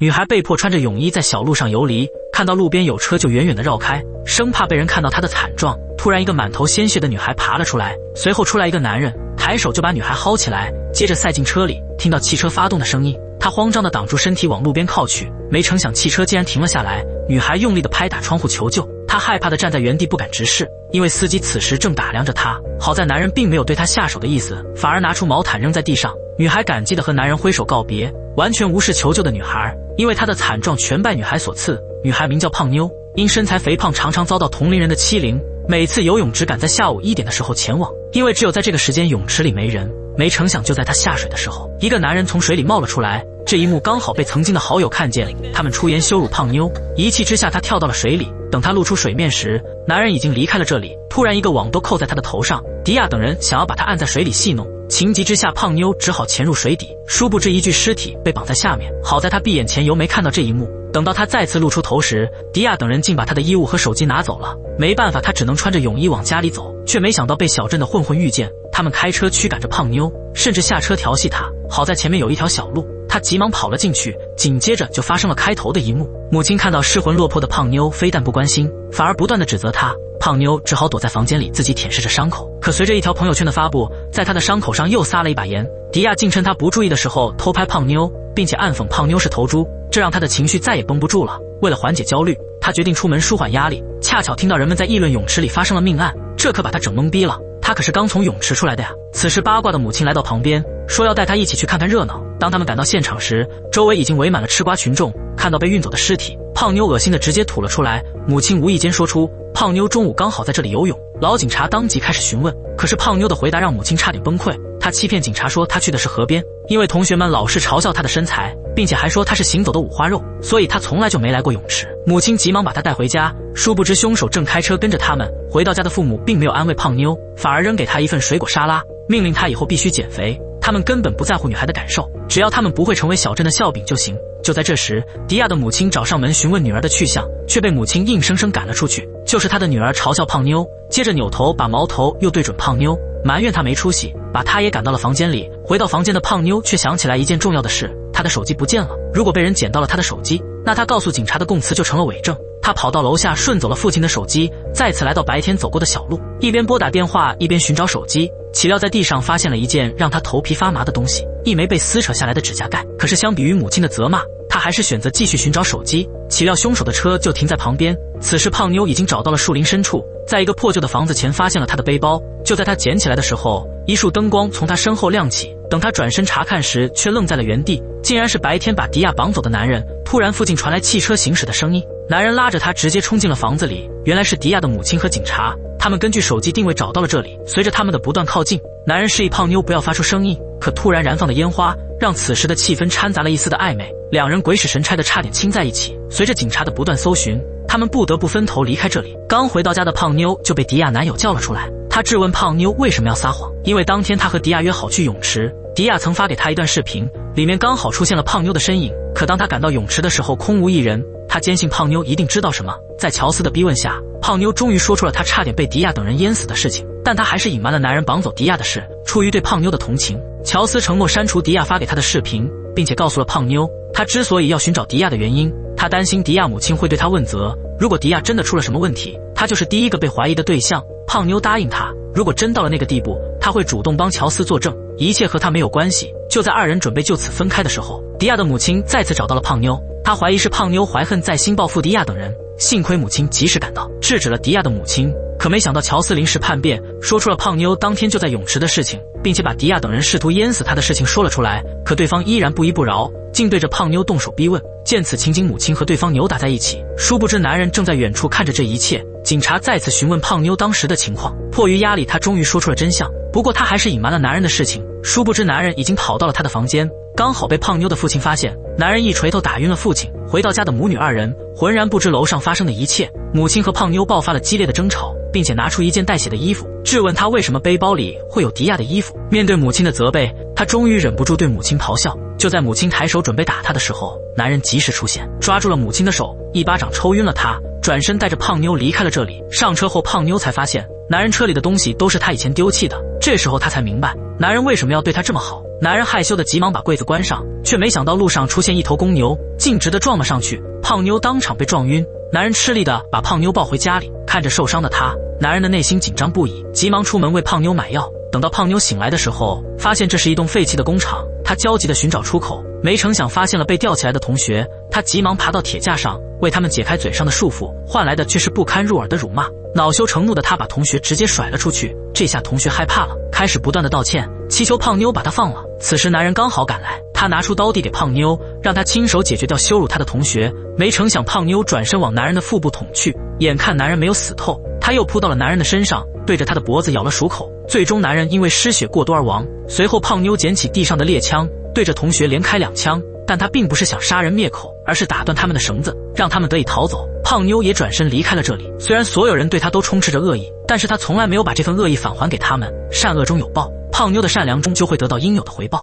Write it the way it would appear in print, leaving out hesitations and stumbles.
女孩被迫穿着泳衣在小路上游离，看到路边有车就远远的绕开，生怕被人看到她的惨状。突然，一个满头鲜血的女孩爬了出来，随后出来一个男人，抬手就把女孩薅起来，接着塞进车里。听到汽车发动的声音，他慌张地挡住身体往路边靠去，没成想汽车竟然停了下来。女孩用力地拍打窗户求救，她害怕地站在原地不敢直视，因为司机此时正打量着她。好在男人并没有对她下手的意思，反而拿出毛毯扔在地上。女孩感激地和男人挥手告别，完全无视求救的女孩，因为她的惨状全拜女孩所赐。女孩名叫胖妞，因身材肥胖常常遭到同龄人的欺凌，每次游泳只敢在下午1点的时候前往，因为只有在这个时间泳池里没人。没成想就在她下水的时候，一个男人从水里冒了出来，这一幕刚好被曾经的好友看见，他们出言羞辱胖妞，一气之下她跳到了水里。等她露出水面时，男人已经离开了这里。突然一个网都扣在她的头上，迪亚等人想要把她按在水里戏弄，情急之下胖妞只好潜入水底，殊不知一具尸体被绑在下面。好在她闭眼前游没看到这一幕，等到她再次露出头时，迪亚等人竟把她的衣物和手机拿走了。没办法，她只能穿着泳衣往家里走，却没想到被小镇的混混遇见，他们开车驱赶着胖妞，甚至下车调戏她。好在前面有一条小路，她急忙跑了进去，紧接着就发生了开头的一幕。母亲看到失魂落魄的胖妞，非但不关心，反而不断地指责她。胖妞只好躲在房间里自己舔舐着伤口，可随着一条朋友圈的发布，在她的伤口上又撒了一把盐。迪亚竟趁她不注意的时候偷拍胖妞，并且暗讽胖妞是头猪，这让她的情绪再也绷不住了。为了缓解焦虑，她决定出门舒缓压力，恰巧听到人们在议论泳池里发生了命案，这可把她整懵逼了。她可是刚从泳池出来的呀！此时八卦的母亲来到旁边，说要带她一起去看看热闹。当他们赶到现场时，周围已经围满了吃瓜群众。看到被运走的尸体，胖妞恶心的直接吐了出来。母亲无意间说出胖妞中午刚好在这里游泳。老警察当即开始询问，可是胖妞的回答让母亲差点崩溃。她欺骗警察说她去的是河边，因为同学们老是嘲笑她的身材，并且还说她是行走的五花肉，所以她从来就没来过泳池。母亲急忙把她带回家，殊不知凶手正开车跟着他们。回到家的父母并没有安慰胖妞，反而扔给她一份水果沙拉，命令她以后必须减肥。他们根本不在乎女孩的感受，只要他们不会成为小镇的笑柄就行。就在这时，迪亚的母亲找上门询问女儿的去向，却被母亲硬生生赶了出去。就是她的女儿嘲笑胖妞，接着扭头把矛头又对准胖妞，埋怨她没出息，把她也赶到了房间里。回到房间的胖妞却想起来一件重要的事，她的手机不见了。如果被人捡到了她的手机，那她告诉警察的供词就成了伪证。她跑到楼下顺走了父亲的手机，再次来到白天走过的小路，一边拨打电话一边寻找手机。岂料在地上发现了一件让她头皮发麻的东西，一枚被撕扯下来的指甲盖。可是相比于母亲的责骂，她还是选择继续寻找手机。岂料凶手的车就停在旁边。此时胖妞已经找到了树林深处，在一个破旧的房子前发现了她的背包。就在她捡起来的时候，一束灯光从她身后亮起，等她转身查看时却愣在了原地，竟然是白天把迪亚绑走的男人。突然附近传来汽车行驶的声音，男人拉着她直接冲进了房子里。原来是迪亚的母亲和警察，他们根据手机定位找到了这里。随着他们的不断靠近，男人示意胖妞不要发出声音，可突然燃放的烟花让此时的气氛掺杂了一丝的暧昧，两人鬼使神差的差点亲在一起。随着警察的不断搜寻，他们不得不分头离开这里。刚回到家的胖妞就被迪亚男友叫了出来，他质问胖妞为什么要撒谎，因为当天他和迪亚约好去泳池，迪亚曾发给他一段视频，里面刚好出现了胖妞的身影。可当他赶到泳池的时候空无一人，他坚信胖妞一定知道什么。在乔斯的逼问下，胖妞终于说出了他差点被迪亚等人淹死的事情，但他还是隐瞒了男人绑走迪亚的事。出于对胖妞的同情，乔斯承诺删除迪亚发给他的视频，并且告诉了胖妞他之所以要寻找迪亚的原因。他担心迪亚母亲会对他问责，如果迪亚真的出了什么问题，他就是第一个被怀疑的对象。胖妞答应他，如果真到了那个地步，他会主动帮乔斯作证，一切和他没有关系。就在二人准备就此分开的时候，迪亚的母亲再次找到了胖妞，他怀疑是胖妞怀恨在心报复迪亚等人，幸亏母亲及时赶到，制止了迪亚的母亲。可没想到乔斯临时叛变，说出了胖妞当天就在泳池的事情，并且把迪亚等人试图淹死他的事情说了出来。可对方依然不依不饶，竟对着胖妞动手逼问。见此情景，母亲和对方扭打在一起，殊不知男人正在远处看着这一切。警察再次询问胖妞当时的情况，迫于压力，他终于说出了真相。不过他还是隐瞒了男人的事情，殊不知男人已经跑到了他的房间，刚好被胖妞的父亲发现。男人一锤头打晕了父亲。回到家的母女二人浑然不知楼上发生的一切。母亲和胖妞爆发了激烈的争吵，并且拿出一件带血的衣服，质问他为什么背包里会有迪亚的衣服。面对母亲的责备，他终于忍不住对母亲咆哮。就在母亲抬手准备打他的时候，男人及时出现，抓住了母亲的手，一巴掌抽晕了他，转身带着胖妞离开了这里。上车后，胖妞才发现男人车里的东西都是他以前丢弃的。这时候他才明白男人为什么要对他这么好，男人害羞的急忙把柜子关上，却没想到路上出现一头公牛，径直的撞了上去，胖妞当场被撞晕。男人吃力的把胖妞抱回家里，看着受伤的他，男人的内心紧张不已，急忙出门为胖妞买药。等到胖妞醒来的时候，发现这是一栋废弃的工厂，他焦急地寻找出口，没成想发现了被吊起来的同学，他急忙爬到铁架上，为他们解开嘴上的束缚，换来的却是不堪入耳的辱骂。恼羞成怒的他把同学直接甩了出去，这下同学害怕了，开始不断的道歉，祈求胖妞把他放了。此时男人刚好赶来，他拿出刀递给胖妞，让他亲手解决掉羞辱他的同学。没成想胖妞转身往男人的腹部捅去，眼看男人没有死透，他又扑到了男人的身上，对着他的脖子咬了数口，最终男人因为失血过多而亡。随后胖妞捡起地上的猎枪，对着同学连开2枪，但他并不是想杀人灭口，而是打断他们的绳子，让他们得以逃走。胖妞也转身离开了这里。虽然所有人对他都充斥着恶意，但是他从来没有把这份恶意返还给他们。善恶中有报，胖妞的善良终究会得到应有的回报。